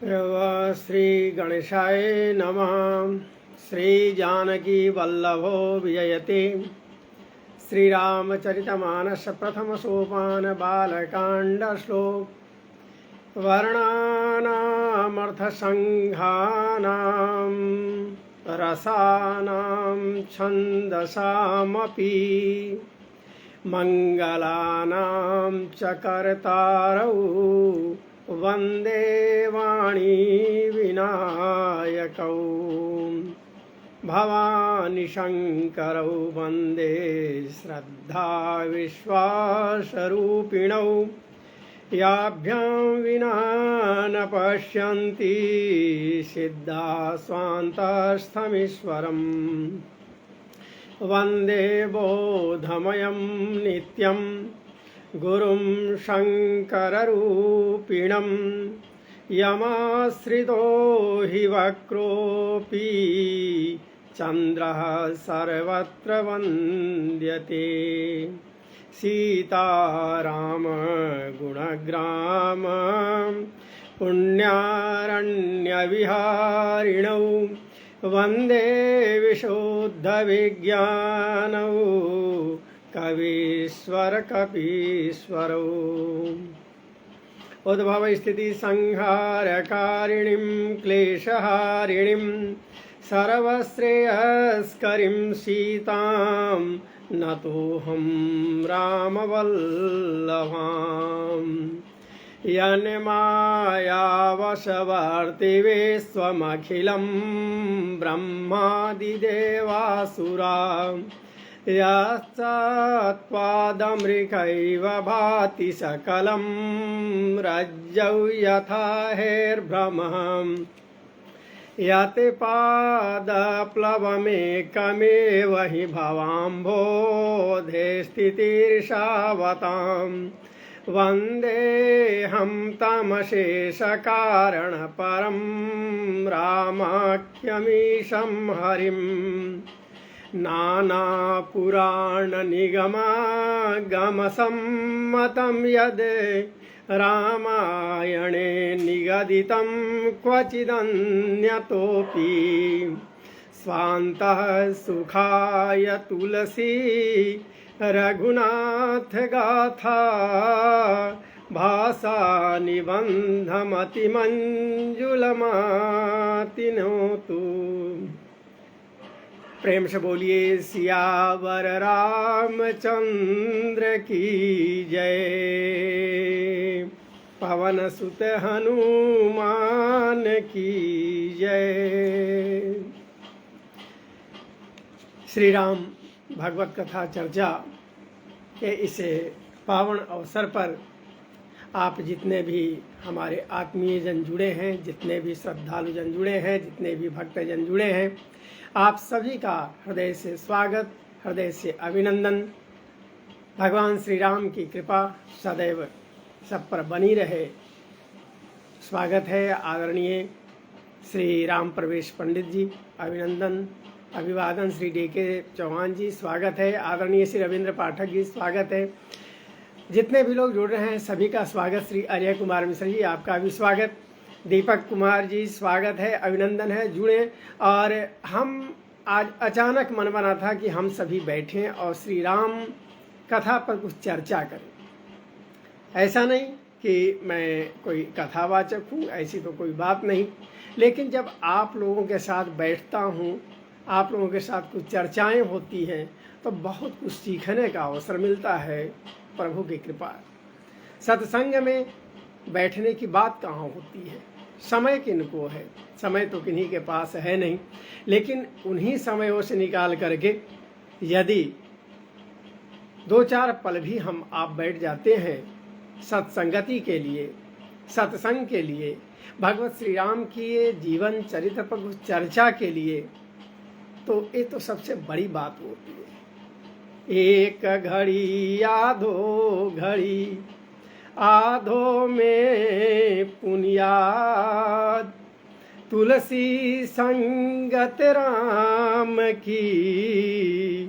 श्री गणेशाय नमः। श्री जानकी वल्लभो विजयते। श्रीरामचरितमानस प्रथम सोपान बालकांड श्लोक। वर्णानामर्थसंघानां रसानां छन्दसामपि मंगलानां च कर्तारौ वंदे वाणी विनायकौ भवानी शंकरौ वंदे श्रद्धा विश्वासरूपिणौ याभ्यां विना न पश्यन्ति सिद्धा स्वान्तस्थमीश्वरम् वंदे बोधमयं नित्यं गुरुं शंकररूपिणं यमाश्रितो हि वक्रोऽपि चन्द्रः सर्वत्र वन्द्यते सीताराम गुणग्राम पुण्यारण्यविहारिणौ वंदे विशुद्धविज्ञानौ कवीश्वर कपीश्वरौ उद्भव स्थिति संहारकारिणीं क्लेशहारिणीं सर्वश्रेयस्करीं सीतां नतोऽहं रामवल्लभाम् यन्मायावशवर्तिवे स्वमखिलं ब्रह्मादिदेवासुरा यश्चात्पादमृगैव भाति सकलं रज्जौ यथा हैर्भ्रमः यत्पादप्लवमेकमेव हि भवाम्भोधे स्थितिर्षावताम् वन्देऽहं तमशेषकारणपरं रामाख्यमीशं हरिम् नानापुराणनिगमागमसम्मतं यद् रामायणे निगदितं क्वचिदन्यतोऽपि स्वान्तः सुखाय तुलसी रघुनाथ गाथा भाषा निबंधमतिमंजुलमातिनोतु। प्रेम से बोलिए सियावर रामचंद्र की जय। पवन सुत हनुमान की जय। श्री राम भगवत कथा चर्चा के इस पावन अवसर पर आप जितने भी हमारे आत्मीय जन जुड़े हैं, जितने भी श्रद्धालु जन जुड़े हैं, जितने भी भक्त जन जुड़े हैं, आप सभी का हृदय से स्वागत, हृदय से अभिनंदन। भगवान श्री राम की कृपा सदैव सब पर बनी रहे। स्वागत है आदरणीय श्री राम प्रवेश पंडित जी, अभिनंदन अभिवादन। श्री DK चौहान जी स्वागत है। आदरणीय श्री रविंद्र पाठक जी स्वागत है। जितने भी लोग जुड़ रहे हैं सभी का स्वागत। श्री अजय कुमार मिश्र जी आपका भी स्वागत। दीपक कुमार जी स्वागत है, अभिनंदन है, जुड़े। और हम आज अचानक मन बना था कि हम सभी बैठें और श्री राम कथा पर कुछ चर्चा करें। ऐसा नहीं कि मैं कोई कथावाचक हूँ, ऐसी तो कोई बात नहीं, लेकिन जब आप लोगों के साथ बैठता हूँ, आप लोगों के साथ कुछ चर्चाएं होती हैं तो बहुत कुछ सीखने का अवसर मिलता है। प्रभु की कृपा। सत्संग में बैठने की बात कहाँ होती है, समय किनको है, समय तो किन्हीं के पास है नहीं, लेकिन उन्हीं समयों से निकाल करके यदि दो चार पल भी हम आप बैठ जाते हैं सत्संगति के लिए, सत्संग के लिए, भगवत श्री राम की जीवन चरित्र पर कुछ चर्चा के लिए, तो ये तो सबसे बड़ी बात होती है। एक घड़ी आधो घड़ी आधो में पुनियाद तुलसी संगत राम की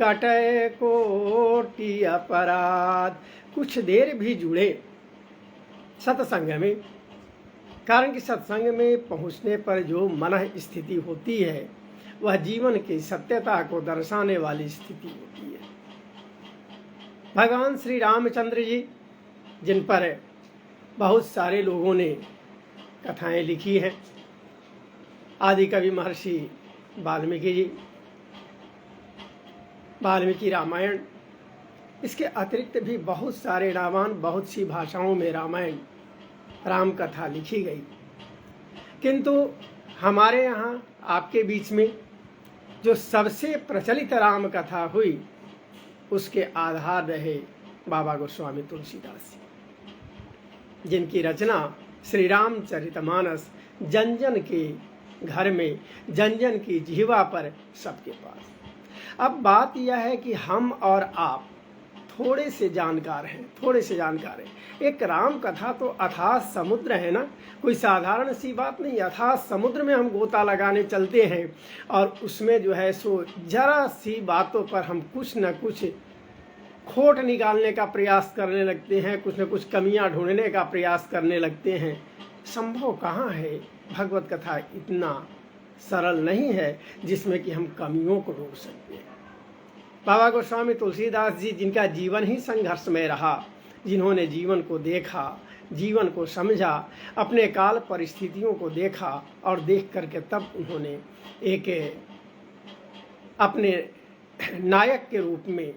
कटे कोटि अपराध। कुछ देर भी जुड़े सत्संग में कारण कि सत्संग में पहुंचने पर जो मन स्थिति होती है वह जीवन की सत्यता को दर्शाने वाली स्थिति होती है। भगवान श्री रामचंद्र जी, जिन पर बहुत सारे लोगों ने कथाएं लिखी हैं, आदि कवि महर्षि वाल्मीकि जी, वाल्मीकि रामायण, इसके अतिरिक्त भी बहुत सारे रामायण, बहुत सी भाषाओं में रामायण राम कथा लिखी गई। किंतु हमारे यहाँ आपके बीच में जो सबसे प्रचलित राम कथा हुई उसके आधार रहे बाबा गोस्वामी तुलसीदास जी, जिनकी रचना श्री रामचरितमानस जन जन के घर में, जन जन की जिह्वा पर, सबके पास। अब बात यह है कि हम और आप थोड़े से जानकार हैं। एक राम कथा तो अथाह समुद्र है ना, कोई साधारण सी बात नहीं। अथाह समुद्र में हम गोता लगाने चलते हैं और उसमें जो है सो जरा सी बातों पर हम कुछ न कुछ खोट निकालने का प्रयास करने लगते हैं, कुछ न कुछ कमियां ढूंढने का प्रयास करने लगते हैं। संभव कहाँ है? भगवत कथा इतना सरल नहीं है जिसमें कि हम कमियों को ढूंढ सकते हैं। बाबा गोस्वामी तुलसीदास जी, जिनका जीवन ही संघर्षमय रहा, जिन्होंने जीवन को देखा, जीवन को समझा, अपने काल परिस्थितियों को देखा और देख करके तब उन्होंने एक अपने नायक के रूप में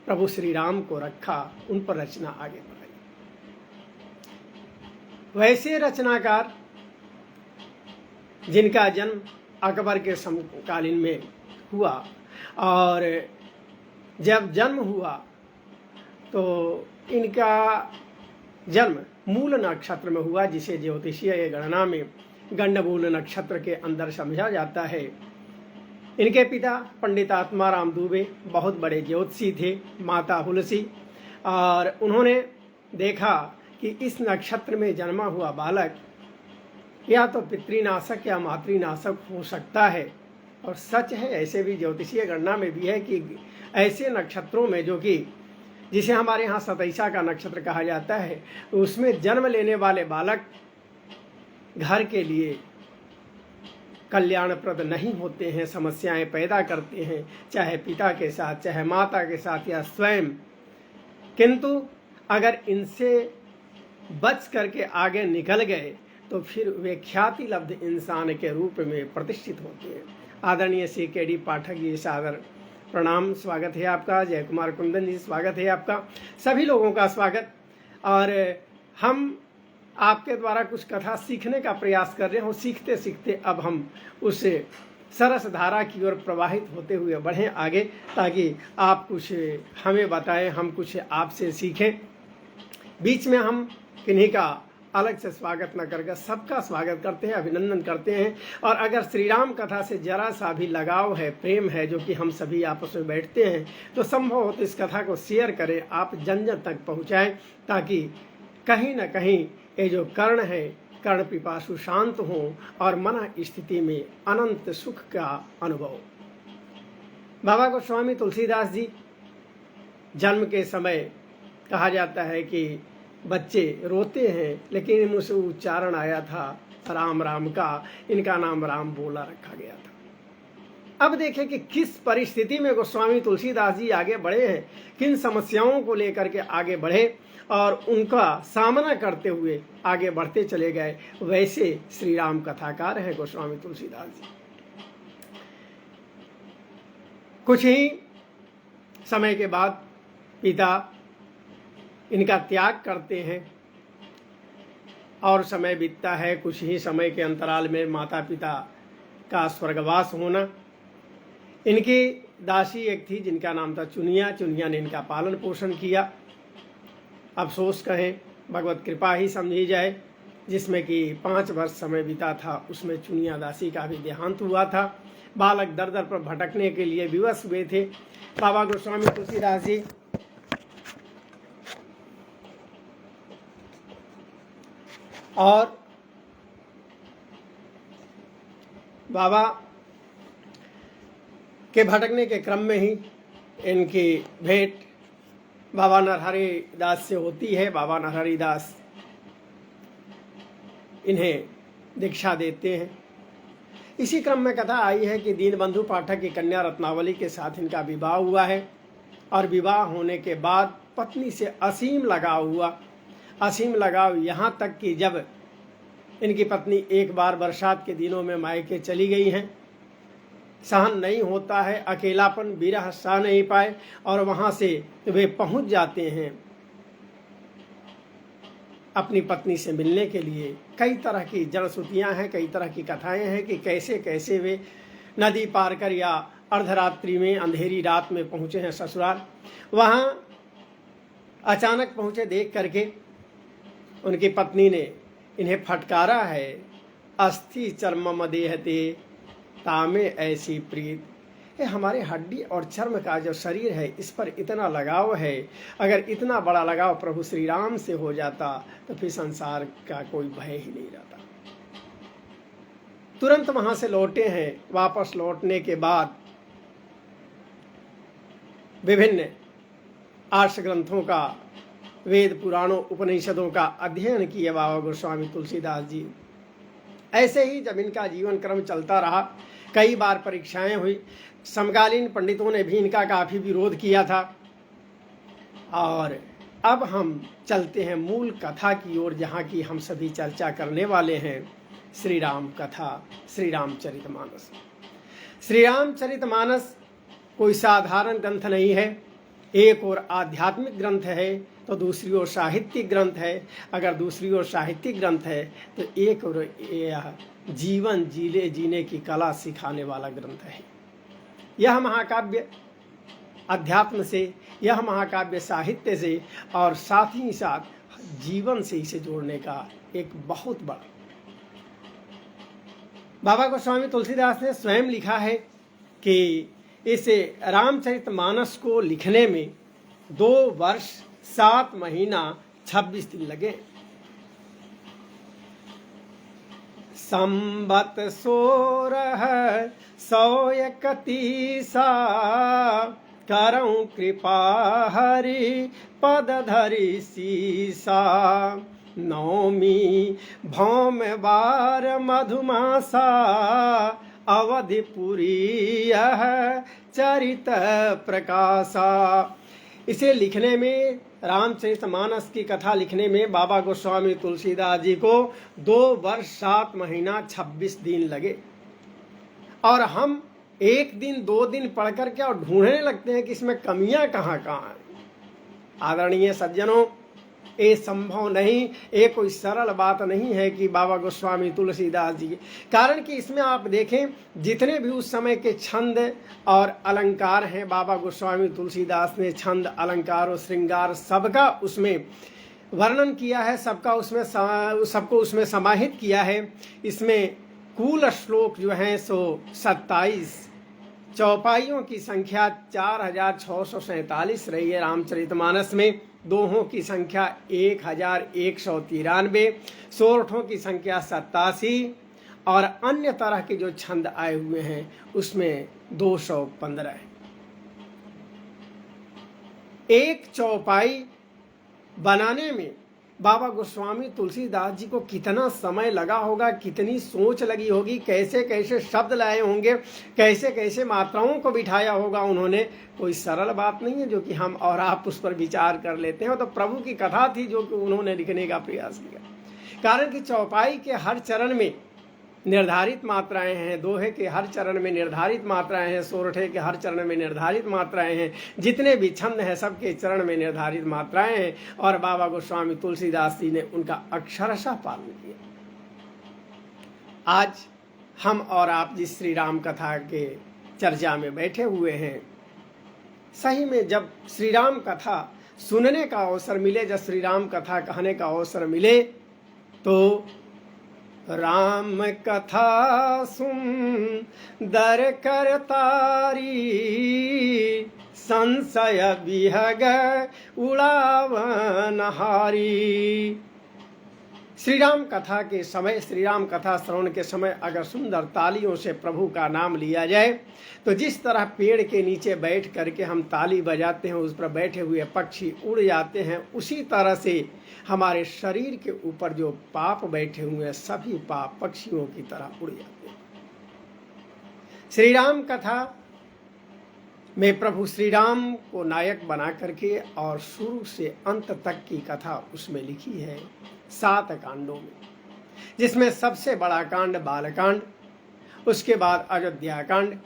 प्रभु श्री राम को रखा, उन पर रचना आगे बढ़ाई। वैसे रचनाकार जिनका जन्म अकबर के समकालीन में हुआ, और जब जन्म हुआ तो इनका जन्म मूल नक्षत्र में हुआ, जिसे ज्योतिषीय गणना में गंडमूल नक्षत्र के अंदर समझा जाता है। इनके पिता पंडित आत्माराम दुबे बहुत बड़े ज्योतिषी थे, माता हुलसी, और उन्होंने देखा कि इस नक्षत्र में जन्मा हुआ बालक या तो पितृनाशक या मातृनाशक हो सकता है। और सच है, ऐसे भी ज्योतिषीय गणना में भी है कि ऐसे नक्षत्रों में, जो कि जिसे हमारे यहाँ सतैसा का नक्षत्र कहा जाता है, उसमें जन्म लेने वाले बालक घर के लिए कल्याणप्रद नहीं होते हैं, समस्याएं पैदा करते हैं, चाहे पिता के साथ, चाहे माता के साथ या स्वयं। किंतु अगर इनसे बच करके आगे निकल गए तो फिर वे ख्याति लब्ध इंसान के रूप में प्रतिष्ठित होते हैं। आदरणीय श्री के.डी. पाठक जी, सादर प्रणाम, स्वागत है आपका। जय कुमार कुंदन जी, स्वागत है आपका। सभी लोगों का स्वागत। और हम आपके द्वारा कुछ कथा सीखने का प्रयास कर रहे हैं, और सीखते सीखते अब हम उस सरस धारा की ओर प्रवाहित होते हुए बढ़ें आगे, ताकि आप कुछ हमें बताएं, हम कुछ आपसे सीखें। बीच में हम किन्हीं का अलग से स्वागत न करके सबका स्वागत करते हैं, अभिनंदन करते हैं। और अगर श्री राम कथा से जरा सा भी लगाव है, प्रेम है, जो कि हम सभी आपस में बैठते हैं, तो संभव हो तो इस कथा को शेयर करें, आप जन जन तक पहुंचाएं, ताकि कहीं न कहीं ये जो कर्ण है, कर्ण पिपासु शांत हों और मन स्थिति में अनंत सुख का अनुभव। बाबा गोस्वामी तुलसीदास जी जन्म के समय कहा जाता है कि बच्चे रोते हैं, लेकिन मुझसे उच्चारण आया था राम राम का, इनका नाम राम बोला रखा गया था। अब देखें कि किस परिस्थिति में गोस्वामी तुलसीदास जी आगे बढ़े हैं, किन समस्याओं को लेकर के आगे बढ़े और उनका सामना करते हुए आगे बढ़ते चले गए। वैसे श्री राम कथाकार हैं गोस्वामी तुलसीदास जी। कुछ ही समय के बाद पिता इनका त्याग करते हैं और समय बीतता है। कुछ ही समय के अंतराल में माता पिता का स्वर्गवास होना। इनकी दासी एक थी जिनका नाम था चुनिया। चुनिया ने इनका पालन पोषण किया। अफसोस कहें, भगवत कृपा ही समझी जाए, जिसमें कि 5 वर्ष समय बीता था, उसमें चुनिया दासी का भी देहांत हुआ था। बालक दर दर पर भटकने के लिए विवश हुए थे। बाबा गोस्वामी तुलसीदास जी और बाबा के भटकने के क्रम में ही इनकी भेंट बाबा नरहरि दास से होती है। बाबा नरहरि दास इन्हें दीक्षा देते हैं। इसी क्रम में कथा आई है कि दीनबंधु पाठक की कन्या रत्नावली के साथ इनका विवाह हुआ है और विवाह होने के बाद पत्नी से असीम लगाव हुआ। असीम लगाव यहाँ तक कि जब इनकी पत्नी एक बार बरसात के दिनों में मायके चली गई हैं, सहन नहीं होता है, अकेलापन विरह सह नहीं पाए और वहाँ से वे पहुँच जाते हैं अपनी पत्नी से मिलने के लिए। कई तरह की जड़श्रुतियाँ हैं, कई तरह की कथाएं हैं कि कैसे कैसे वे नदी पार कर या अर्धरात्रि में अंधेरी रात में पहुँचे हैं ससुराल। वहाँ अचानक पहुँचे देख करके उनकी पत्नी ने इन्हें फटकारा है, अस्थि चर्मम देहते तामे ऐसी प्रीत। ये हमारे हड्डी और चर्म का जो शरीर है इस पर इतना लगाव है, अगर इतना बड़ा लगाव प्रभु श्री राम से हो जाता तो फिर संसार का कोई भय ही नहीं रहता। तुरंत वहां से लौटे हैं। वापस लौटने के बाद विभिन्न आर्ष ग्रंथों का, वेद पुराणों उपनिषदों का अध्ययन किए बाबा गोस्वामी तुलसीदास जी। ऐसे ही जब इनका जीवन क्रम चलता रहा, कई बार परीक्षाएं हुई, समकालीन पंडितों ने भी इनका काफ़ी विरोध किया था। और अब हम चलते हैं मूल कथा की ओर, जहाँ की हम सभी चर्चा करने वाले हैं, श्री राम कथा, श्री रामचरितमानस। श्री रामचरितमानस कोई साधारण ग्रंथ नहीं है। एक और आध्यात्मिक ग्रंथ है तो दूसरी ओर साहित्यिक ग्रंथ है। अगर दूसरी ओर साहित्यिक ग्रंथ है तो एक और यह जीवन जीने की कला सिखाने वाला ग्रंथ है। यह महाकाव्य अध्यात्म से, यह महाकाव्य साहित्य से और साथ ही साथ जीवन से इसे जोड़ने का एक बहुत बड़ा। बाबा गोस्वामी तुलसीदास ने स्वयं लिखा है कि इसे रामचरितमानस को लिखने में 2 वर्ष 7 महीना 26 दिन लगे। संबत 1631 करऊं कृपा हरि पद धरि सीसा। नौमी भौम बार मधुमासा अवधिपुरी यह चरित प्रकाशा। इसे लिखने में, रामचरितमानस की कथा लिखने में बाबा गोस्वामी तुलसीदास जी को 2 वर्ष 7 महीना 26 दिन लगे। और हम 1 दिन 2 दिन पढ़ करके और ढूंढने लगते हैं कि इसमें कमियां कहाँ कहाँ हैं। आदरणीय सज्जनों, ये संभव नहीं, ये कोई सरल बात नहीं है कि बाबा गोस्वामी तुलसीदास जी, कारण कि इसमें आप देखें जितने भी उस समय के छंद और अलंकार हैं, बाबा गोस्वामी तुलसीदास ने छंद, अलंकार और श्रृंगार सबका उसमें वर्णन किया है, सबको उसमें समाहित किया है। इसमें कुल श्लोक जो हैं सो 27, चौपाइयों की संख्या 4647 रही है रामचरितमानस में। दोहों की संख्या 1193, सोरठों की संख्या 87 और अन्य तरह के जो छंद आए हुए हैं उसमें 215 है। एक चौपाई बनाने में बाबा गोस्वामी तुलसीदास जी को कितना समय लगा होगा, कितनी सोच लगी होगी, कैसे कैसे शब्द लाए होंगे, कैसे कैसे मात्राओं को बिठाया होगा उन्होंने। कोई सरल बात नहीं है जो कि हम और आप उस पर विचार कर लेते हैं। तो प्रभु की कथा थी जो कि उन्होंने लिखने का प्रयास किया, कारण कि चौपाई के हर चरण में निर्धारित मात्राएं हैं, दोहे के हर चरण में निर्धारित मात्राएं हैं, सोरठे के हर चरण में निर्धारित मात्राएं हैं, जितने भी छंद हैं सबके चरण में निर्धारित मात्राएं हैं। और बाबा गोस्वामी तुलसीदास जी ने उनका अक्षरशः पालन किया। आज हम और आप जिस श्री राम कथा के चर्चा में बैठे हुए हैं, सही में जब श्री राम कथा सुनने का अवसर मिले, जब श्री राम कथा कहने का अवसर मिले, तो राम कथा सुन दर कर तारी, संशय विहग उड़ावन हारी। श्री राम कथा के समय, श्री राम कथा श्रवण के समय अगर सुंदर तालियों से प्रभु का नाम लिया जाए तो जिस तरह पेड़ के नीचे बैठ करके हम ताली बजाते हैं, उस पर बैठे हुए पक्षी उड़ जाते हैं, उसी तरह से हमारे शरीर के ऊपर जो पाप बैठे हुए हैं सभी पाप पक्षियों की तरह उड़ जाते हैं। श्री राम कथा में प्रभु श्री राम को नायक बना करके और शुरू से अंत तक की कथा उसमें लिखी है 7 कांडों में, जिसमें सबसे बड़ा कांड बालकांड, उसके बाद अयोध्या कांड,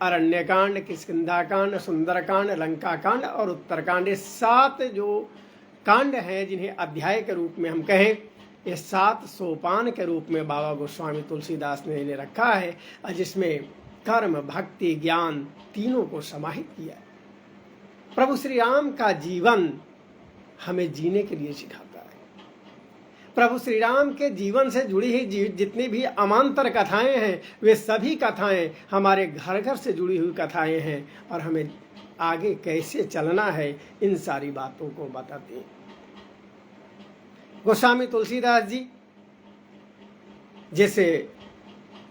अरण्य कांड, किष्किंधा कांड, सुंदरकांड, लंका कांड और उत्तरकांड। ये 7 जो कांड हैं जिन्हें अध्याय के रूप में हम कहें, ये 7 सोपान के रूप में बाबा गोस्वामी तुलसीदास ने इन्हें रखा है, जिसमें कर्म, भक्ति, ज्ञान तीनों को समाहित किया है। प्रभु श्री राम का जीवन हमें जीने के लिए सिखाता है। प्रभु श्री राम के जीवन से जुड़ी हुई जितनी भी अमांतर कथाएं हैं वे सभी कथाएं हमारे घर घर से जुड़ी हुई कथाएं हैं और हमें आगे कैसे चलना है इन सारी बातों को बताते हैं। गोस्वामी तुलसीदास जी जैसे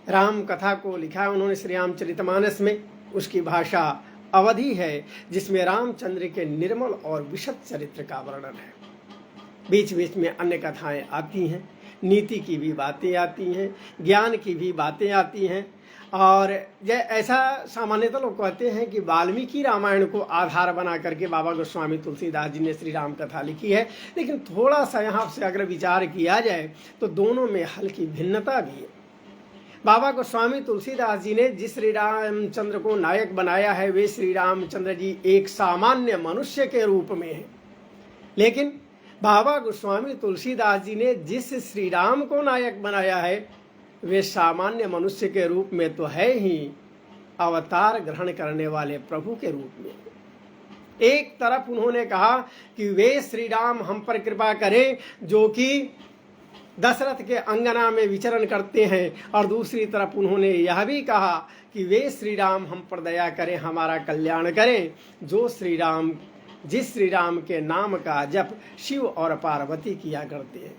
राम कथा को लिखा है उन्होंने श्री रामचरितमानस में, उसकी भाषा अवधि है जिसमें रामचंद्र के निर्मल और विशद चरित्र का वर्णन है। बीच बीच में अन्य कथाएं आती हैं, नीति की भी बातें आती हैं, ज्ञान की भी बातें आती हैं। और ऐसा सामान्यतः लोग कहते हैं कि वाल्मीकि रामायण को आधार बना करके बाबा गोस्वामी तुलसीदास जी ने श्री राम कथा लिखी है, लेकिन थोड़ा सा यहाँ से अगर विचार किया जाए तो दोनों में हल्की भिन्नता भी है। बाबा गोस्वामी तुलसीदास जी ने जिस श्री रामचंद्र को नायक बनाया है वे श्री रामचंद्र जी एक सामान्य मनुष्य के रूप में है, लेकिन बाबा गोस्वामी तुलसीदास जी ने जिस श्री राम को नायक बनाया है वे सामान्य मनुष्य के रूप में तो है ही, अवतार ग्रहण करने वाले प्रभु के रूप में। एक तरफ उन्होंने कहा कि वे श्री राम हम पर कृपा करें जो कि दशरथ के अंगना में विचरण करते हैं, और दूसरी तरफ उन्होंने यह भी कहा कि वे श्री राम हम पर दया करें, हमारा कल्याण करें, जो जिस श्री राम के नाम का जप शिव और पार्वती किया करते हैं।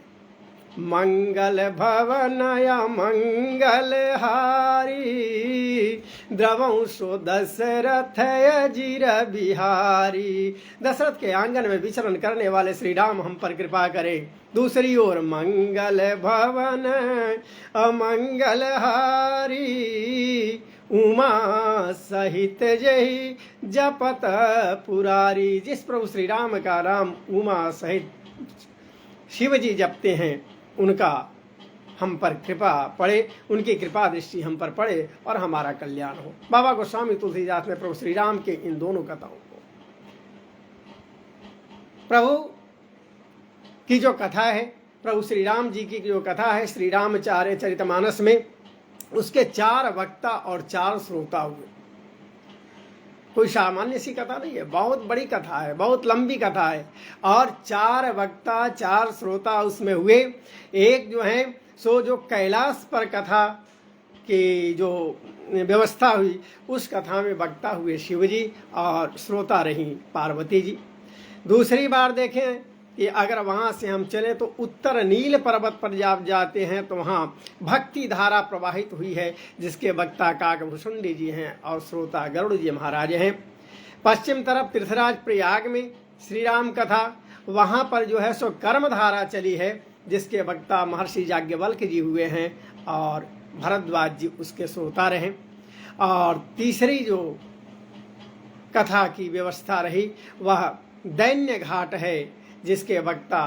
मंगल भवनय मंगल हारी द्रवंशो दशरथ अजीर बिहारी। दशरथ के आंगन में विचरण करने वाले श्री राम हम पर कृपा करें। दूसरी ओर मंगल भवन अमंगल हारी उमा सहित जय जपत पुरारी। जिस प्रभु श्री राम का नाम उमा सहित शिव जी जपते हैं उनका हम पर कृपा पड़े, उनकी कृपा दृष्टि हम पर पड़े और हमारा कल्याण हो। बाबा गोस्वामी तुलसीदास ने प्रभु श्री राम के इन दोनों कथाओं को, प्रभु की जो कथा है, प्रभु श्री राम जी की जो कथा है श्री रामचरितमानस में, उसके 4 वक्ता और 4 श्रोता हुए। कोई सामान्य सी कथा नहीं है, बहुत बड़ी कथा है, बहुत लंबी कथा है और 4 वक्ता 4 श्रोता उसमें हुए। एक जो है सो जो कैलाश पर कथा की जो व्यवस्था हुई उस कथा में वक्ता हुए शिव जी और श्रोता रही पार्वती जी। दूसरी बार देखें कि अगर वहाँ से हम चलें तो उत्तर नील पर्वत पर जब जाते हैं तो वहाँ भक्ति धारा प्रवाहित हुई है जिसके वक्ता काकभूषुंडी जी हैं और श्रोता गरुड़ जी महाराज हैं। पश्चिम तरफ तीर्थराज प्रयाग में श्री राम कथा, वहाँ पर जो है सो कर्म धारा चली है जिसके वक्ता महर्षि याज्ञवल्क्य जी हुए हैं और भरद्वाज जी उसके श्रोता रहे। और तीसरी जो कथा की व्यवस्था रही वह दैन्य घाट है जिसके वक्ता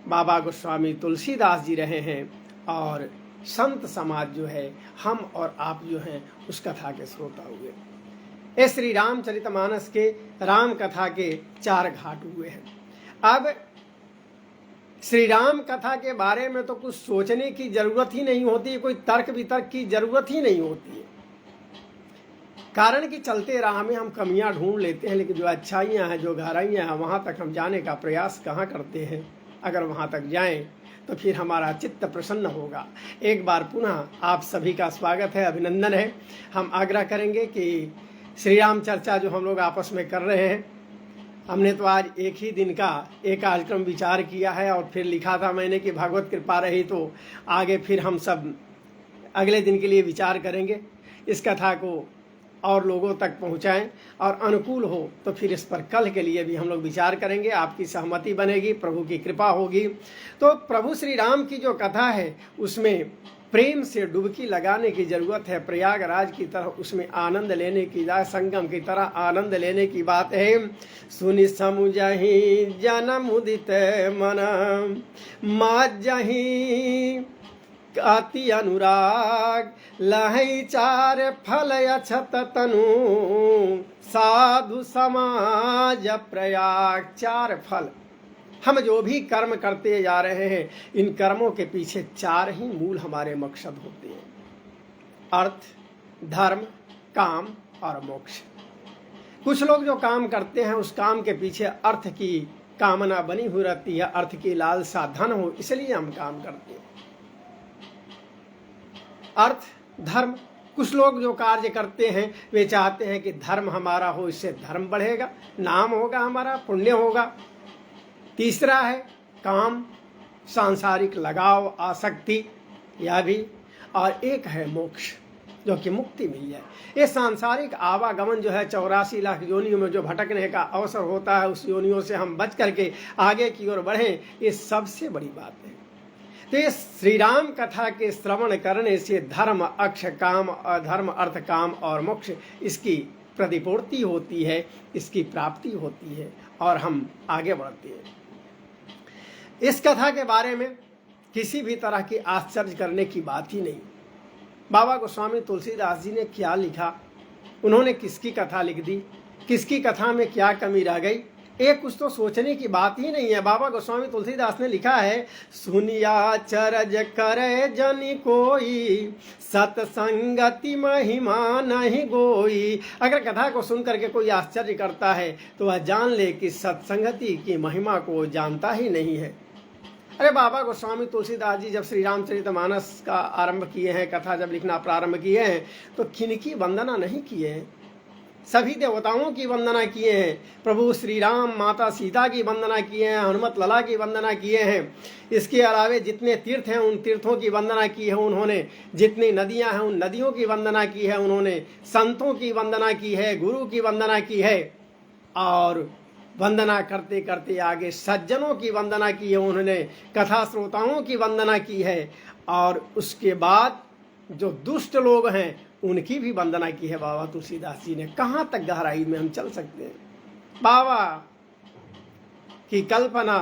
बाबा गोस्वामी तुलसीदास जी रहे हैं और संत समाज जो है हम और आप जो हैं उस कथा के श्रोता हुए। इस श्री रामचरितमानस के राम कथा के 4 घाट हुए हैं। अब श्री राम कथा के बारे में तो कुछ सोचने की जरूरत ही नहीं होती, कोई तर्क वितर्क की जरूरत ही नहीं होती है। कारण कि चलते राह में हम कमियां ढूंढ लेते हैं, लेकिन जो अच्छाइयां हैं, जो गहराइयां हैं, वहां तक हम जाने का प्रयास कहाँ करते हैं। अगर वहां तक जाएं तो फिर हमारा चित्त प्रसन्न होगा। एक बार पुनः आप सभी का स्वागत है, अभिनंदन है। हम आग्रह करेंगे कि श्री राम चर्चा जो हम लोग आपस में कर रहे हैं, हमने तो आज एक ही दिन का एक कार्यक्रम विचार किया है और फिर लिखा था मैंने कि भगवत कृपा रही तो आगे फिर हम सब अगले दिन के लिए विचार करेंगे इस कथा को और लोगों तक पहुंचाएं, और अनुकूल हो तो फिर इस पर कल के लिए भी हम लोग विचार करेंगे। आपकी सहमति बनेगी, प्रभु की कृपा होगी। तो प्रभु श्री राम की जो कथा है उसमें प्रेम से डुबकी लगाने की जरूरत है, प्रयागराज की तरह उसमें आनंद लेने की, संगम की तरह आनंद लेने की बात है। सुनि समुझहि जन्म उदित मन, माजहि अति अनुराग, लहै चार फल अछत तनु, साधु समाज प्रयाग। चार फल, हम जो भी कर्म करते जा रहे हैं इन कर्मों के पीछे चार ही मूल हमारे मकसद होते हैं: अर्थ, धर्म, काम और मोक्ष। कुछ लोग जो काम करते हैं उस काम के पीछे अर्थ की कामना बनी हुई रहती है, अर्थ की लालसा, धन हो, इसलिए हम काम करते हैं। अर्थ, धर्म, कुछ लोग जो कार्य करते हैं वे चाहते हैं कि धर्म हमारा हो, इससे धर्म बढ़ेगा, नाम होगा, हमारा पुण्य होगा। तीसरा है काम, सांसारिक लगाव, आसक्ति, यह भी। और एक है मोक्ष, जो कि मुक्ति मिल जाए। ये सांसारिक आवागमन जो है 84 लाख योनियों में जो भटकने का अवसर होता है, उस योनियों से हम बच करके आगे की ओर बढ़ें, ये सबसे बड़ी बात है। तो ये श्री राम कथा के श्रवण करने से धर्म, अक्ष, काम, अधर्म, अर्थ, काम और मोक्ष, इसकी प्रतिपूर्ति होती है, इसकी प्राप्ति होती है और हम आगे बढ़ते हैं। इस कथा के बारे में किसी भी तरह की आश्चर्य करने की बात ही नहीं। बाबा गोस्वामी तुलसीदास जी ने क्या लिखा, उन्होंने किसकी कथा लिख दी, किसकी कथा में क्या कमी रह गई, एक कुछ तो सोचने की बात ही नहीं है। बाबा गोस्वामी तुलसीदास ने लिखा है, सुनिया चरज करे जनि कोई, सत्संगति महिमा नहीं गोई। अगर कथा को सुन करके कोई आश्चर्य करता है तो वह जान ले कि सत्संगति की महिमा को जानता ही नहीं है। अरे बाबा गोस्वामी तुलसीदास जी जब श्री रामचरितमानस का आरंभ किए हैं, कथा जब लिखना प्रारंभ किए हैं, तो किनकी वंदना नहीं किए हैं? सभी देवताओं की वंदना किए हैं। प्रभु श्री राम, माता सीता की वंदना किए हैं, हनुमत लला की वंदना किए हैं। इसके अलावे जितने तीर्थ हैं उन तीर्थों की वंदना की है उन्होंने, जितनी नदियां हैं उन नदियों की वंदना की है उन्होंने, संतों की वंदना की है, गुरु की वंदना की है, और वंदना करते करते आगे सज्जनों की वंदना की है उन्होंने, कथा श्रोताओं की वंदना की है, और उसके बाद जो दुष्ट लोग हैं उनकी भी वंदना की है बाबा तुलसीदास जी ने। कहाँ तक गहराई में हम चल सकते हैं? बाबा की कल्पना,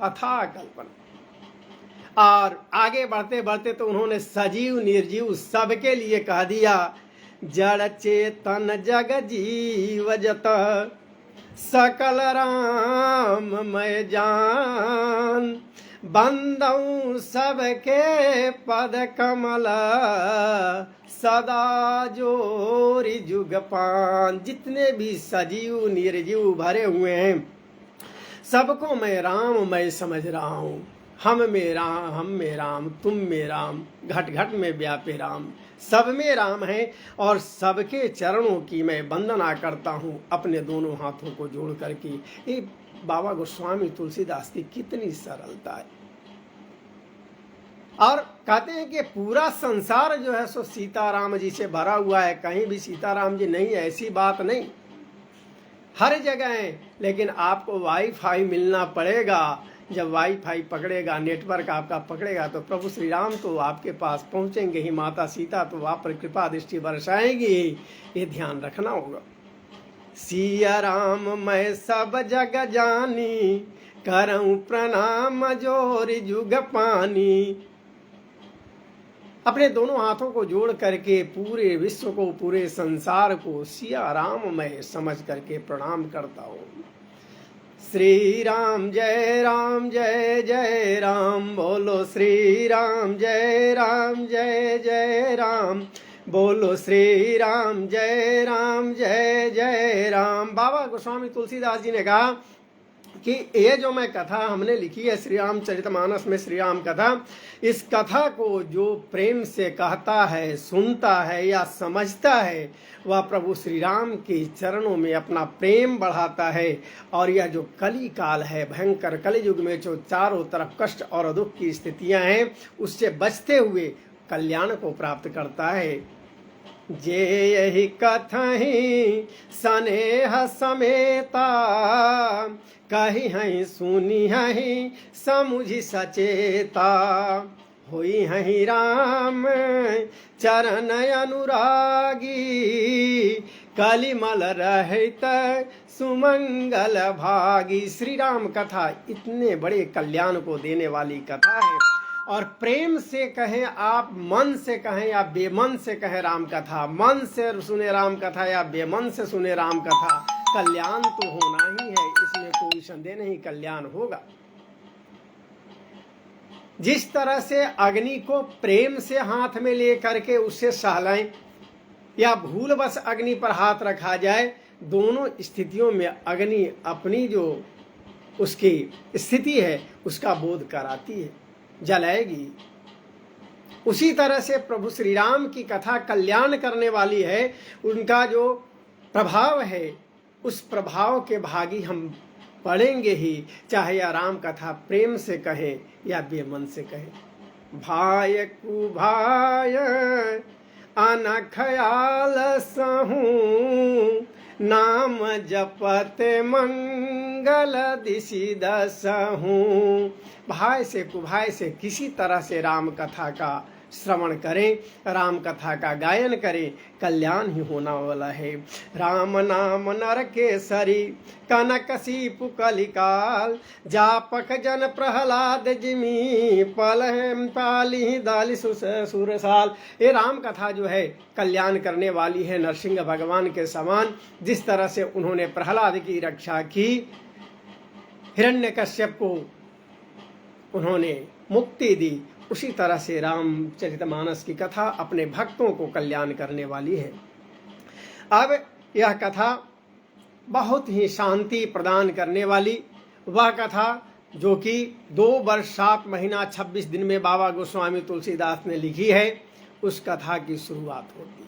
अथाह कल्पना। और आगे बढ़ते बढ़ते तो उन्होंने सजीव निर्जीव सबके लिए कह दिया, जड़ चेतन जग जीव जत, सकल राम मैं जान, बंदऊ सबके पद कमल, सदा जोरी जुग पान। जितने भी सजीव निर्जीव भरे हुए हैं सबको मैं राम मैं समझ रहा हूँ। हम में राम, तुम में राम, घट घट में व्यापे राम, सब में राम है। और सबके चरणों की मैं वंदना करता हूँ अपने दोनों हाथों को जोड़ करके। ये बाबा गोस्वामी तुलसीदास की कितनी सरलता है। और कहते हैं कि पूरा संसार जो है सो सीताराम जी से भरा हुआ है, कहीं भी सीताराम जी नहीं है ऐसी बात नहीं, हर जगह है। लेकिन आपको वाईफाई मिलना पड़ेगा। जब वाईफाई पकड़ेगा, नेटवर्क आपका पकड़ेगा, तो प्रभु श्री राम तो आपके पास पहुंचेंगे ही, माता सीता तो आप पर कृपा दृष्टि बरसाएंगी। ये ध्यान रखना होगा। सिया राम मैं सब जग जानी, करऊं प्रणाम जोरि जुग पानी। अपने दोनों हाथों को जोड़ करके पूरे विश्व को, पूरे संसार को सिया राम मैं समझ करके प्रणाम करता हूँ। श्री राम जय जय राम, बोलो श्री राम जय जय राम, बोलो श्री राम जय जय राम। बाबा गोस्वामी तुलसीदास जी ने कहा कि ये जो मैं कथा हमने लिखी है श्री रामचरितमानस में, श्री राम कथा, इस कथा को जो प्रेम से कहता है, सुनता है या समझता है, वह प्रभु श्री राम के चरणों में अपना प्रेम बढ़ाता है। और यह जो कली काल है, भयंकर कलियुग में जो चारों तरफ कष्ट और दुख की स्थितियां हैं, उससे बचते हुए कल्याण को प्राप्त करता है। जे यही कथहि स्नेह समेता, कही हैं सुनी हैं समुझि सचेता, होई हैं राम चरण अनुरागी, कलिमल रहित सुमंगल भागी। श्री राम कथा इतने बड़े कल्याण को देने वाली कथा है, और प्रेम से कहें आप, मन से कहें या बेमन से कहें राम कथा, मन से सुने राम कथा या बेमन से सुने राम कथा, कल्याण तो होना ही है, इसमें कोई संदेह नहीं, कल्याण होगा। जिस तरह से अग्नि को प्रेम से हाथ में लेकर के उससे सहलाएं या भूलवश अग्नि पर हाथ रखा जाए, दोनों स्थितियों में अग्नि अपनी जो उसकी स्थिति है उसका बोध कराती है, जलाएगी। उसी तरह से प्रभु श्री राम की कथा कल्याण करने वाली है, उनका जो प्रभाव है उस प्रभाव के भागी हम पढ़ेंगे ही, चाहे या राम कथा प्रेम से कहें या बेमन से कहें। भाय कुभाय अनखयाल सहूं, नाम जपत मंगल दिशि दसहूं। भाई से कुभाई से किसी तरह से राम कथा का श्रवण करें, राम कथा का गायन करें, कल्याण ही होना वाला है। राम नाम नर केसरी कनकसी पुकलिकाल, जापक जन प्रहलाद जिमी पलह पाली दाली सुरसाल। ये राम कथा जो है कल्याण करने वाली है, नरसिंह भगवान के समान। जिस तरह से उन्होंने प्रहलाद की रक्षा की, हिरण्यकश्यप को उन्होंने मुक्ति दी, उसी तरह से रामचरितमानस की कथा अपने भक्तों को कल्याण करने वाली है। अब यह कथा बहुत ही शांति प्रदान करने वाली वह कथा जो कि 2 वर्ष 7 महीना 26 दिन में बाबा गोस्वामी तुलसीदास ने लिखी है, उस कथा की शुरुआत होती है।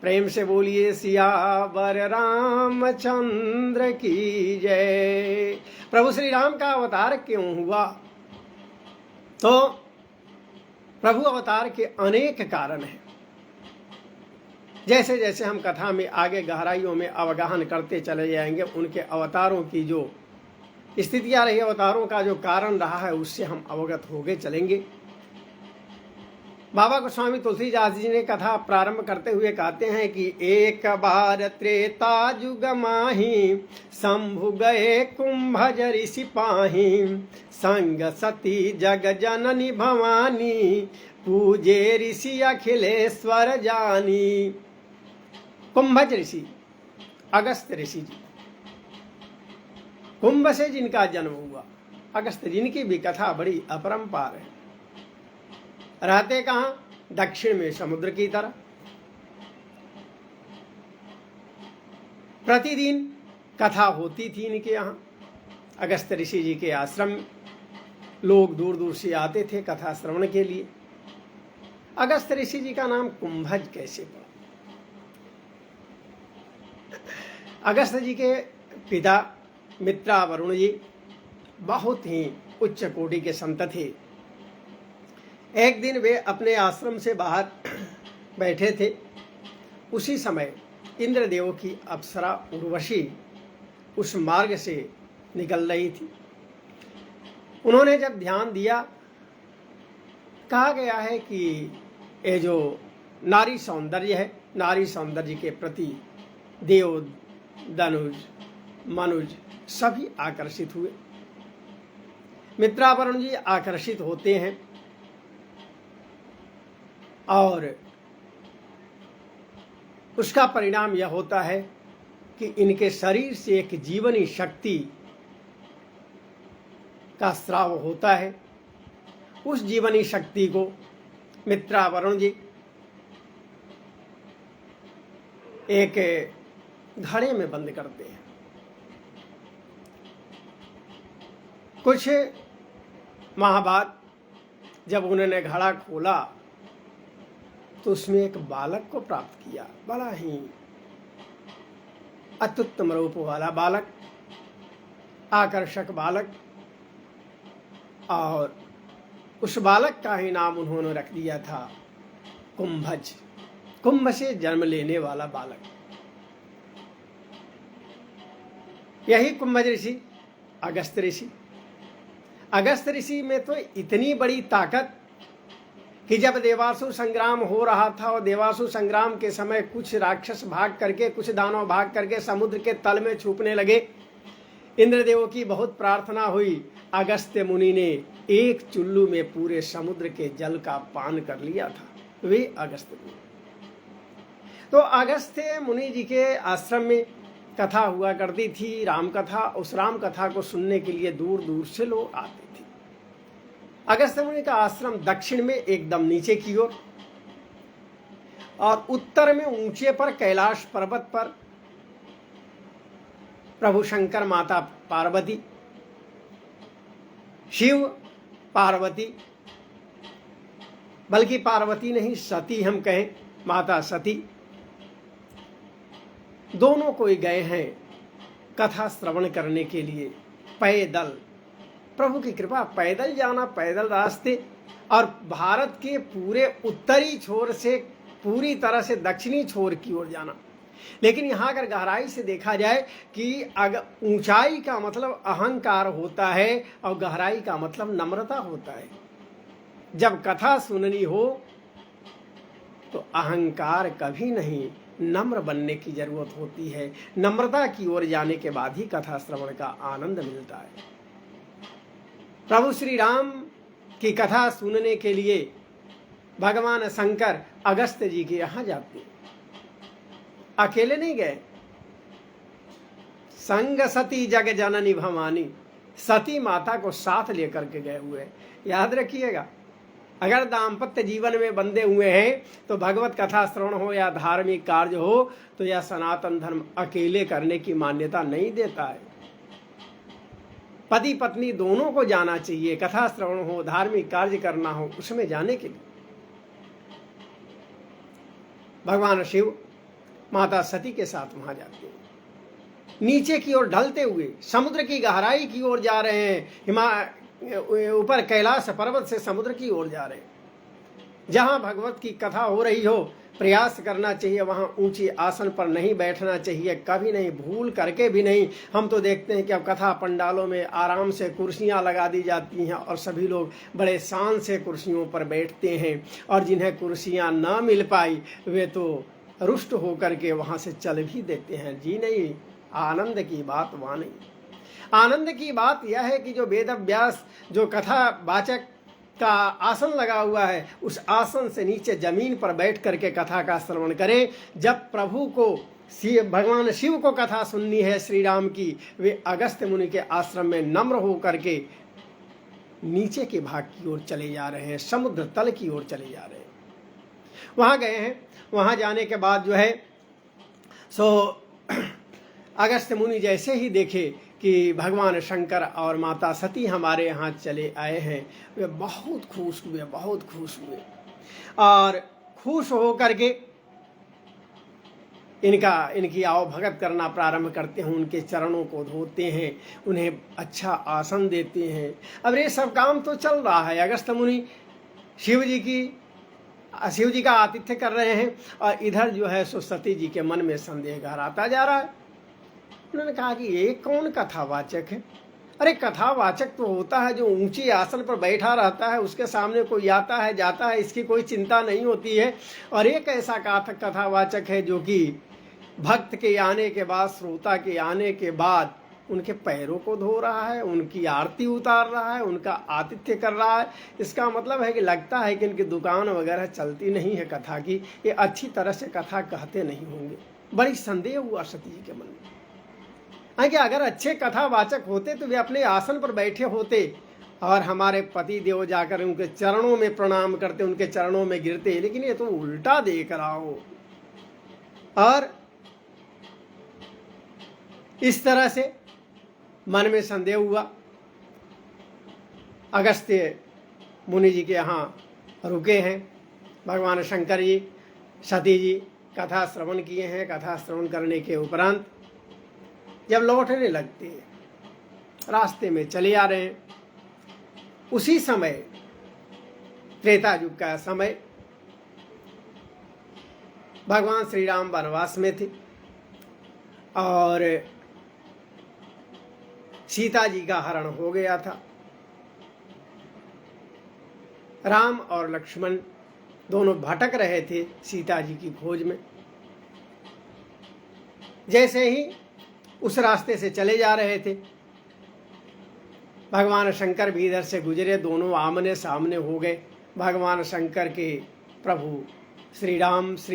प्रेम से बोलिए सियावर रामचंद्र की जय। प्रभु श्री राम का अवतार क्यों हुआ? तो प्रभु अवतार के अनेक कारण हैं। जैसे जैसे हम कथा में आगे गहराइयों में अवगाहन करते चले जाएंगे, उनके अवतारों की जो स्थितियां रही, अवतारों का जो कारण रहा है, उससे हम अवगत होगे चलेंगे। बाबा गोस्वामी तुलसीदास जी ने कथा प्रारंभ करते हुए कहते हैं कि एक बार त्रेता युग माही, शंभु गए कुंभज ऋषि पाही, संग सती जग जननी भवानी, पूजे ऋषि अखिलेश्वर जानी। कुंभज ऋषि अगस्त ऋषि जी, कुंभ से जिनका जन्म हुआ, अगस्त जिनकी भी कथा बड़ी अपरंपार है। रहते कहां? दक्षिण में समुद्र की तरफ। प्रतिदिन कथा होती थी इनके यहाँ, अगस्त ऋषि जी के आश्रम में। लोग दूर दूर से आते थे कथा श्रवण के लिए। अगस्त ऋषि जी का नाम कुंभज कैसे पड़ा? अगस्त जी के पिता मित्रा वरुण जी बहुत ही उच्च कोटि के संत थे। एक दिन वे अपने आश्रम से बाहर बैठे थे। उसी समय इंद्रदेव की अप्सरा उर्वशी उस मार्ग से निकल रही थी। उन्होंने जब ध्यान दिया, कहा गया है कि ये जो नारी सौंदर्य है, नारी सौंदर्य के प्रति देव, धनुज, मनुज सभी आकर्षित हुए। मित्रावरुण जी आकर्षित होते हैं और उसका परिणाम यह होता है कि इनके शरीर से एक जीवनी शक्ति का स्राव होता है। उस जीवनी शक्ति को मित्रा वरुण जी एक घड़े में बंद करते हैं। कुछ माह बाद जब उन्होंने घड़ा खोला तो उसमें एक बालक को प्राप्त किया, बड़ा ही अत्युत्तम रूप वाला बालक, आकर्षक बालक। और उस बालक का ही नाम उन्होंने रख दिया था कुंभज। कुंभ से जन्म लेने वाला बालक, यही कुंभ ऋषि अगस्त्य ऋषि। अगस्त्य ऋषि में तो इतनी बड़ी ताकत कि जब देवासुर संग्राम हो रहा था और देवासुर संग्राम के समय कुछ राक्षस भाग करके, कुछ दानव भाग करके समुद्र के तल में छुपने लगे, इंद्रदेव की बहुत प्रार्थना हुई। अगस्त्य मुनि ने एक चुल्लू में पूरे समुद्र के जल का पान कर लिया था, वे अगस्त्य मुनि। तो अगस्त्य मुनि जी के आश्रम में कथा हुआ करती थी, राम कथा। उस राम कथा को सुनने के लिए दूर दूर से लोग आते थे। अगस्त्य मुनि का आश्रम दक्षिण में एकदम नीचे की ओर, और उत्तर में ऊंचे पर कैलाश पर्वत पर प्रभु शंकर, माता पार्वती, शिव पार्वती, बल्कि पार्वती नहीं सती हम कहें, माता सती, दोनों कोई गए हैं कथा श्रवण करने के लिए पैदल। प्रभु की कृपा, पैदल जाना, पैदल रास्ते, और भारत के पूरे उत्तरी छोर से पूरी तरह से दक्षिणी छोर की ओर जाना। लेकिन यहाँ अगर गहराई से देखा जाए कि अगर ऊंचाई का मतलब अहंकार होता है और गहराई का मतलब नम्रता होता है। जब कथा सुननी हो तो अहंकार कभी नहीं, नम्र बनने की जरूरत होती है। नम्रता की ओर जाने के बाद ही कथा श्रवण का आनंद मिलता है। प्रभु श्री राम की कथा सुनने के लिए भगवान शंकर अगस्त्य जी के यहाँ जाते, अकेले नहीं गए। संग सती जग जननी भवानी, सती माता को साथ लेकर के गए हुए। याद रखिएगा, अगर दाम्पत्य जीवन में बंधे हुए हैं तो भगवत कथा श्रवण हो या धार्मिक कार्य हो तो यह सनातन धर्म अकेले करने की मान्यता नहीं देता है। पति पत्नी दोनों को जाना चाहिए, कथा श्रवण हो, धार्मिक कार्य करना हो, उसमें जाने के लिए। भगवान शिव माता सती के साथ वहां जाते हैं। नीचे की ओर ढलते हुए समुद्र की गहराई की ओर जा रहे हैं, ऊपर कैलाश पर्वत से समुद्र की ओर जा रहे हैं। जहां भगवत की कथा हो रही हो प्रयास करना चाहिए, वहां ऊंची आसन पर नहीं बैठना चाहिए, कभी नहीं, भूल करके भी नहीं। हम तो देखते हैं कि अब कथा पंडालों में आराम से कुर्सियां लगा दी जाती हैं और सभी लोग बड़े शान से कुर्सियों पर बैठते हैं, और जिन्हें कुर्सियां ना मिल पाई वे तो रुष्ट होकर के वहां से चल भी देते हैं। जी नहीं, आनंद की बात वहां नहीं। आनंद की बात यह है कि जो वेद व्यास, जो कथा वाचक का आसन लगा हुआ है, उस आसन से नीचे जमीन पर बैठ करके कथा का श्रवण करें। जब प्रभु को, भगवान शिव को कथा सुननी है श्री राम की, वे अगस्त्य मुनि के आश्रम में नम्र हो करके नीचे के भाग की ओर चले जा रहे हैं, समुद्र तल की ओर चले जा रहे हैं। वहां गए हैं। वहां जाने के बाद जो है सो अगस्त्य मुनि जैसे ही देखे कि भगवान शंकर और माता सती हमारे यहाँ चले आए हैं, वे बहुत खुश हुए, बहुत खुश हुए। और खुश हो करके इनकी आओ भगत करना प्रारंभ करते हैं, उनके चरणों को धोते हैं, उन्हें अच्छा आसन देते हैं। अब ये सब काम तो चल रहा है। अगस्त्य मुनि शिव जी का आतिथ्य कर रहे हैं, और इधर जो है सो सती जी के मन में संदेह गहराता जा रहा है। उन्होंने कहा कि ये कौन कथावाचक है? अरे कथावाचक तो होता है जो ऊंची आसन पर बैठा रहता है, उसके सामने कोई आता है जाता है, इसकी कोई चिंता नहीं होती है। और एक ऐसा कथावाचक है जो कि भक्त के आने के बाद, श्रोता के आने के बाद उनके पैरों को धो रहा है, उनकी आरती उतार रहा है, उनका आतिथ्य कर रहा है। इसका मतलब है कि लगता है कि इनकी दुकान वगैरह चलती नहीं है कथा की, ये अच्छी तरह से कथा कहते नहीं होंगे। बड़ी संदेह हुआ सती जी के मन में कि अगर अच्छे कथावाचक होते तो वे अपने आसन पर बैठे होते और हमारे पति देव जाकर उनके चरणों में प्रणाम करते, उनके चरणों में गिरते। लेकिन ये तो उल्टा देख रहा हो। और इस तरह से मन में संदेह हुआ। अगस्त्य मुनि जी के यहाँ रुके हैं। भगवान शंकर जी, सती जी कथा श्रवण किए हैं। कथा श्रवण करने के उपरांत जब लौटने लगते हैं, रास्ते में चले आ रहे हैं, उसी समय त्रेता युग का समय, भगवान श्री राम वनवास में थे और सीता जी का हरण हो गया था। राम और लक्ष्मण दोनों भटक रहे थे सीता जी की खोज में। जैसे ही उस रास्ते से चले जा रहे थे, भगवान शंकर भी इधर से गुजरे। दोनों आमने सामने हो गए। भगवान शंकर के प्रभु श्री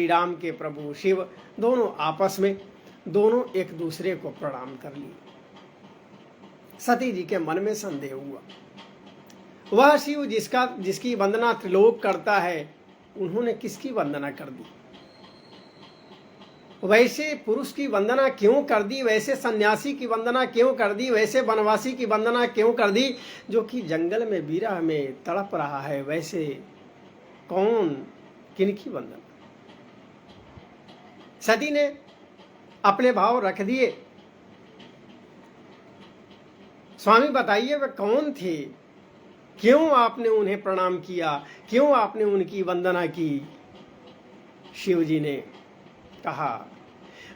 राम के प्रभु शिव दोनों आपस में दोनों एक दूसरे को प्रणाम कर लिए। सती जी के मन में संदेह हुआ। वह शिव जिसकी वंदना त्रिलोक करता है, उन्होंने किसकी वंदना कर दी? वैसे पुरुष की वंदना क्यों कर दी? वैसे सन्यासी की वंदना क्यों कर दी? वैसे वनवासी की वंदना क्यों कर दी जो कि जंगल में विरह में तड़प रहा है? वैसे कौन किनकी वंदना? सती ने अपने भाव रख दिए। स्वामी बताइए वे कौन थे? क्यों आपने उन्हें प्रणाम किया? क्यों आपने उनकी वंदना की? शिव जी ने कहा,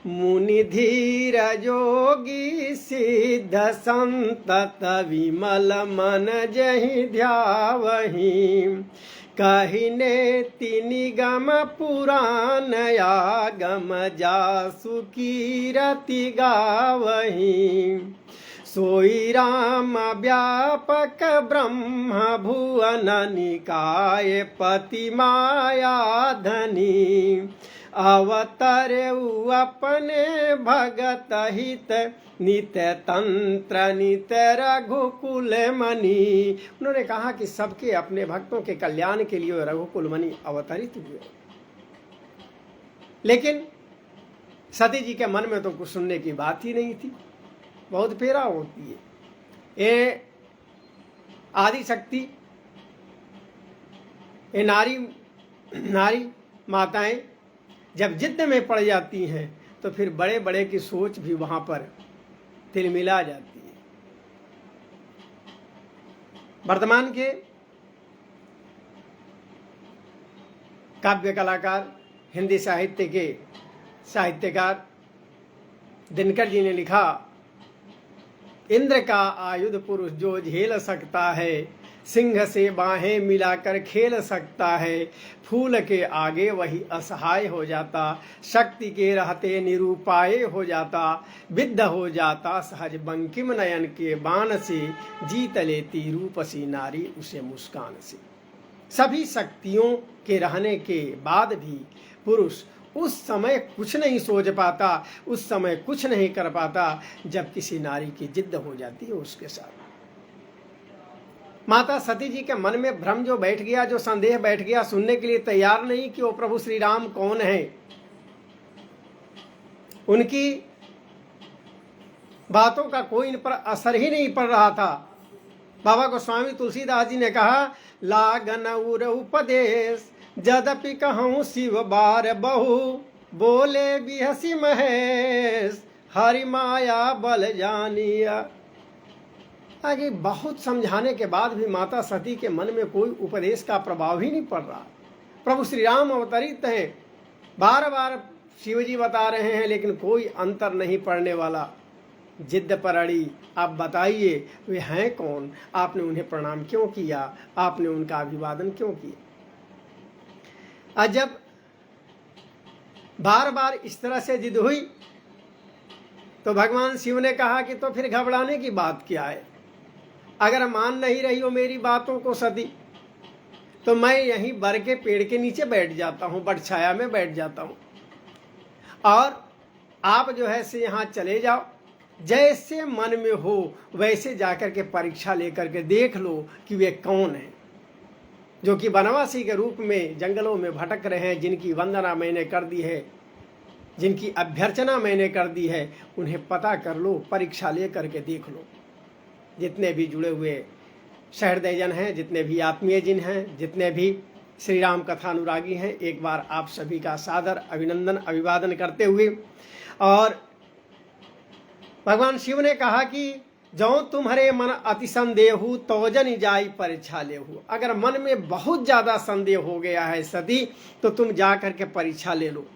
मुनि धीर जोगी सिद्ध संतत विमल मन जहि ध्यावहि, कहिने तिनि गम पुराण आगम जासु कीरति गावहि, सोई राम व्यापक ब्रह्म भुवन निकाय पति माया धनी, अवतरे अपने भगत हित नित तंत्र नित रघुकुल मणि। उन्होंने कहा कि सबके अपने भक्तों के कल्याण के लिए रघुकुल मणि अवतरित हुए। लेकिन सती जी के मन में तो कुछ सुनने की बात ही नहीं थी। बहुत फेरा होती है ये आदि शक्ति, ये नारी माताएं जब जिद में पड़ जाती हैं तो फिर बड़े बड़े की सोच भी वहां पर तिलमिला जाती है। वर्तमान के काव्य कलाकार, हिंदी साहित्य के साहित्यकार दिनकर जी ने लिखा, इंद्र का आयुध पुरुष जो झेल सकता है, सिंह से बाहें मिलाकर खेल सकता है, फूल के आगे वही असहाय हो जाता, शक्ति के रहते निरूपाय हो जाता, विद्ध हो जाता सहज बंकिम नयन के बाण से, जीत लेती रूपसी नारी उसे मुस्कान से। सभी शक्तियों के रहने के बाद भी पुरुष उस समय कुछ नहीं सोच पाता, उस समय कुछ नहीं कर पाता जब किसी नारी की जिद्द हो जाती है उसके साथ। माता सती जी के मन में भ्रम जो बैठ गया, जो संदेह बैठ गया, सुनने के लिए तैयार नहीं कि वो प्रभु श्री राम कौन है। उनकी बातों का कोई इन पर असर ही नहीं पड़ रहा था। बाबा गोस्वामी तुलसीदास जी ने कहा, लागन उर उपदेश जदपि कहूँ शिव बार बहु, बोले बिहसी महेश हरि माया बल जानिया। आगे बहुत समझाने के बाद भी माता सती के मन में कोई उपदेश का प्रभाव ही नहीं पड़ रहा। प्रभु श्री राम अवतरित हैं, बार बार शिव जी बता रहे हैं, लेकिन कोई अंतर नहीं पड़ने वाला। जिद्द पर अड़ी, आप बताइए वे हैं कौन? आपने उन्हें प्रणाम क्यों किया? आपने उनका अभिवादन क्यों किया? जब बार बार इस तरह से जिद हुई तो भगवान शिव ने कहा कि तो फिर घबराने की बात क्या है? अगर मान नहीं रही हो मेरी बातों को सती, तो मैं यहीं बर के पेड़ के नीचे बैठ जाता हूँ, बट छाया में बैठ जाता हूँ, और आप जो है से यहाँ चले जाओ, जैसे मन में हो वैसे जाकर के परीक्षा लेकर के देख लो कि वे कौन है, जो कि वनवासी के रूप में जंगलों में भटक रहे हैं, जिनकी वंदना मैंने कर दी है, जिनकी अभ्यर्चना मैंने कर दी है, उन्हें पता कर लो, परीक्षा ले करके देख लो। जितने भी जुड़े हुए सहृदयजन हैं, जितने भी आत्मीय जिन हैं, जितने भी श्री राम कथा अनुरागी हैं, एक बार आप सभी का सादर अभिनंदन अभिवादन करते हुए, और भगवान शिव ने कहा कि जो तुम्हारे मन अति संदेहु तो जन जाई परीक्षा लेहु। अगर मन में बहुत ज्यादा संदेह हो गया है सती, तो तुम जा करके परीक्षा ले लो।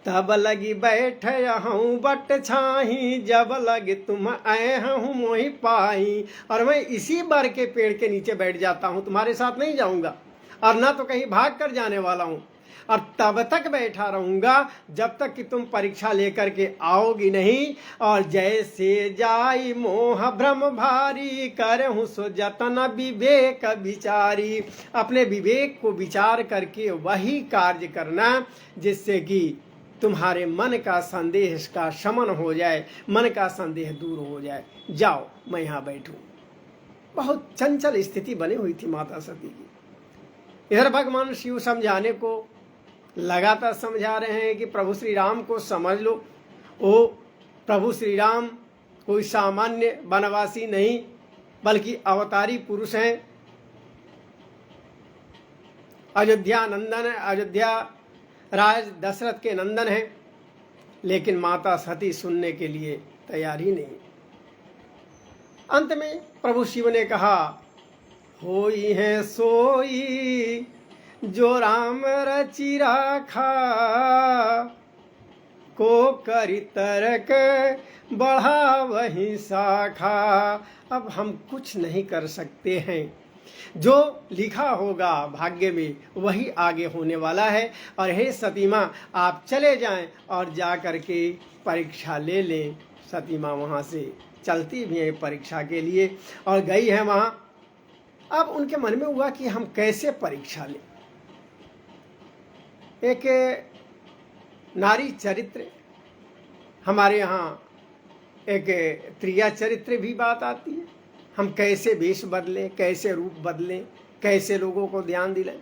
तब लगी बैठ हूँ बट छाही, जब लगे तुम आए हूँ मोहि पाई। और मैं इसी बर के पेड़ के नीचे बैठ जाता हूँ, तुम्हारे साथ नहीं जाऊंगा और ना तो कहीं भाग कर जाने वाला हूँ। और तब तक बैठा रहूंगा जब तक कि तुम परीक्षा लेकर के आओगी नहीं। और जैसे जाई मोह भ्रम भारी, करहूँ सो जतन विवेक विचारी। अपने विवेक को विचार करके वही कार्य करना जिससे कि तुम्हारे मन का संदेह का शमन हो जाए, मन का संदेह दूर हो जाए। जाओ मैं यहाँ बैठूं। बहुत चंचल स्थिति बनी हुई थी माता सती की। इधर भगवान शिव समझाने को लगातार समझा रहे हैं कि प्रभु श्री राम को समझ लो, वो प्रभु श्री राम कोई सामान्य वनवासी नहीं बल्कि अवतारी पुरुष हैं। अयोध्या नंदन, अयोध्या राज दशरथ के नंदन हैं। लेकिन माता सती सुनने के लिए तैयार ही नहीं। अंत में प्रभु शिव ने कहा, होई है सोई जो राम रचि राखा, को करि तरक बढ़ा वही शाखा। अब हम कुछ नहीं कर सकते हैं, जो लिखा होगा भाग्य में वही आगे होने वाला है। और हे सतीमा, आप चले जाएं और जा कर के परीक्षा ले लें। सतीमा वहाँ से चलती भी हैं परीक्षा के लिए और गई है वहाँ। अब उनके मन में हुआ कि हम कैसे परीक्षा लें। एक नारी चरित्र, हमारे यहाँ एक त्रिया चरित्र भी बात आती है। हम कैसे वेश बदलें, कैसे रूप बदलें, कैसे लोगों को ध्यान दिलाएं।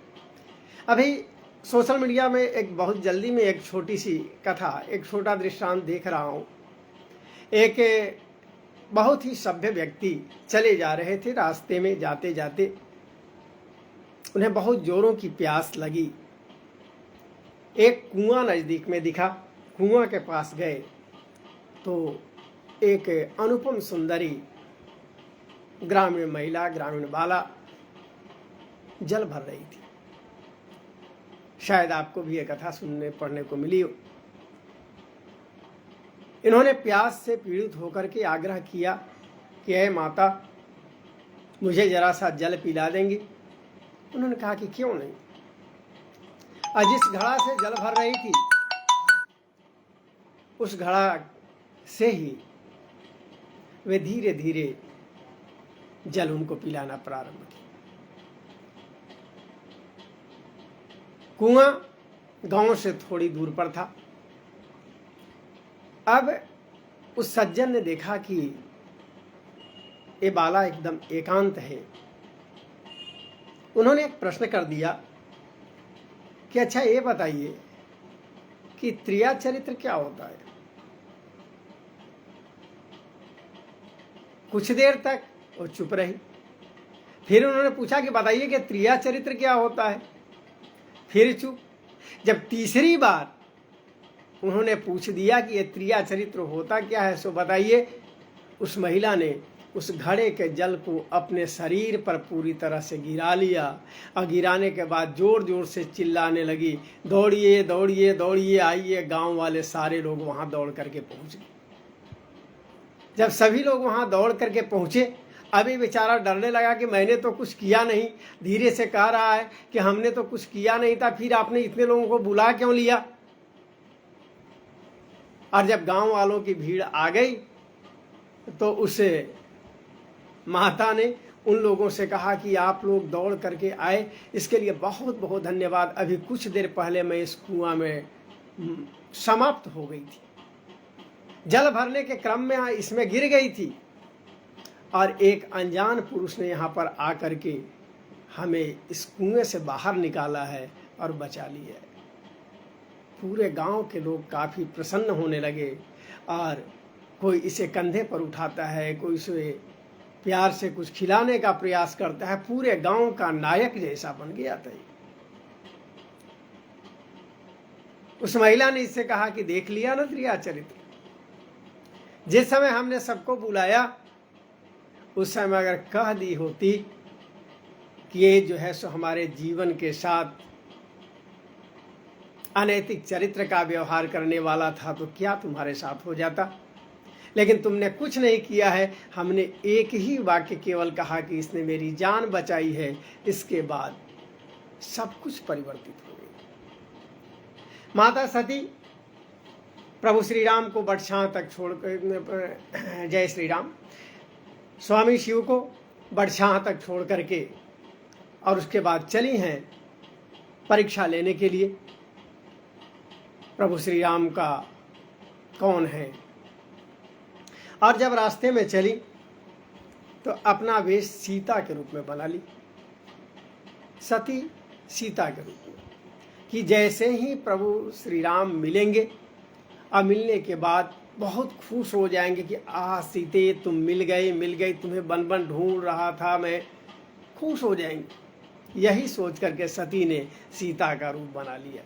अभी सोशल मीडिया में एक बहुत जल्दी में एक छोटी सी कथा, एक छोटा दृष्टांत देख रहा हूँ। एक बहुत ही सभ्य व्यक्ति चले जा रहे थे, रास्ते में जाते जाते उन्हें बहुत जोरों की प्यास लगी। एक कुआं नज़दीक में दिखा। कुआं के पास गए तो एक अनुपम सुंदरी ग्रामीण महिला, ग्रामीण बाला जल भर रही थी। शायद आपको भी ये कथा सुनने पढ़ने को मिली हो। इन्होंने प्यास से पीड़ित होकर के आग्रह किया कि हे माता, मुझे जरा सा जल पिला देंगी। उन्होंने कहा कि क्यों नहीं। और जिस घड़ा से जल भर रही थी उस घड़ा से ही वे धीरे धीरे जल उनको पिलाना प्रारंभ किया। कुआं गांव से थोड़ी दूर पर था। अब उस सज्जन ने देखा कि ये बाला एकदम एकांत है। उन्होंने एक प्रश्न कर दिया कि अच्छा ये बताइए कि त्रिया चरित्र क्या होता है। कुछ देर तक वो चुप रही। फिर उन्होंने पूछा कि बताइए कि त्रिया चरित्र क्या होता है। फिर चुप। जब तीसरी बार उन्होंने पूछ दिया कि ये त्रिया चरित्र होता क्या है, सो बताइए, उस महिला ने उस घड़े के जल को अपने शरीर पर पूरी तरह से गिरा लिया। और गिराने के बाद जोर जोर से चिल्लाने लगी, दौड़िए दौड़िए दौड़िए आइए। गांव वाले सारे लोग वहां दौड़ करके पहुंच गए। जब सभी लोग वहां दौड़ करके पहुंचे, अभी बेचारा डरने लगा कि मैंने तो कुछ किया नहीं। धीरे से कह रहा है कि हमने तो कुछ किया नहीं था, फिर आपने इतने लोगों को बुला क्यों लिया। और जब गांव वालों की भीड़ आ गई तो उस माता ने उन लोगों से कहा कि आप लोग दौड़ करके आए, इसके लिए बहुत बहुत धन्यवाद। अभी कुछ देर पहले मैं इस कुआं में समाप्त हो गई थी, जल भरने के क्रम में इसमें गिर गई थी। और एक अनजान पुरुष ने यहाँ पर आकर के हमें इस कुएं से बाहर निकाला है और बचा लिया है। पूरे गांव के लोग काफ़ी प्रसन्न होने लगे और कोई इसे कंधे पर उठाता है, कोई इसे प्यार से कुछ खिलाने का प्रयास करता है। पूरे गांव का नायक जैसा बन गया था। उस महिला ने इससे कहा कि देख लिया ना त्रिया चरित्र, जिस समय हमने सबको बुलाया उस समय अगर कह दी होती कि ये जो है सो हमारे जीवन के साथ अनैतिक चरित्र का व्यवहार करने वाला था तो क्या तुम्हारे साथ हो जाता। लेकिन तुमने कुछ नहीं किया है। हमने एक ही वाक्य केवल कहा कि इसने मेरी जान बचाई है, इसके बाद सब कुछ परिवर्तित हो गई। माता सती प्रभु श्री राम को बटछां तक छोड़कर, जय श्री राम, स्वामी शिव को बटछां तक छोड़ करके और उसके बाद चली हैं परीक्षा लेने के लिए प्रभु श्री राम का कौन है। और जब रास्ते में चली तो अपना वेश सीता के रूप में बना ली, सती सीता के रूप में, कि जैसे ही प्रभु श्री राम मिलेंगे और मिलने के बाद बहुत खुश हो जाएंगे कि सीते तुम मिल गई, तुम्हें बन बन ढूंढ रहा था मैं, खुश हो जाएंगे। यही सोच करके सती ने सीता का रूप बना लिया।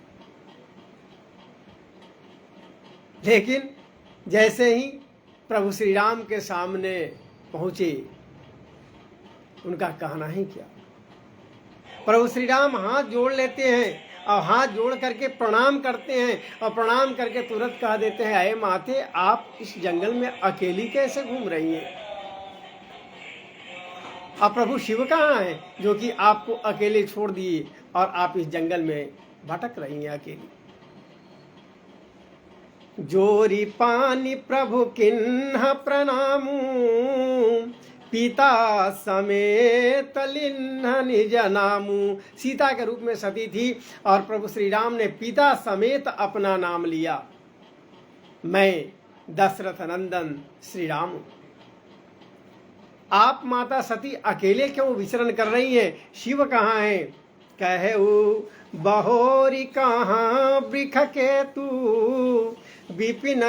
लेकिन जैसे ही प्रभु श्री राम के सामने पहुंचे, उनका कहना ही क्या। प्रभु श्री राम हाथ जोड़ लेते हैं और हाथ जोड़ करके प्रणाम करते हैं और प्रणाम करके तुरंत कह देते हैं, अये माते, आप इस जंगल में अकेली कैसे घूम रही हैं? अब प्रभु शिव कहाँ हैं जो कि आपको अकेले छोड़ दिए और आप इस जंगल में भटक रही हैं अकेली। जोरी पानी प्रभु किन्ह प्रणामू, पिता समेत लिन्ह निज नामू। सीता के रूप में सती थी और प्रभु श्री राम ने पिता समेत अपना नाम लिया, मैं दशरथ नंदन श्री राम। आप माता सती अकेले क्यों विचरण कर रही हैं? शिव कहाँ हैं? कहू बहोरी कहाँ वृख के तू, विपिन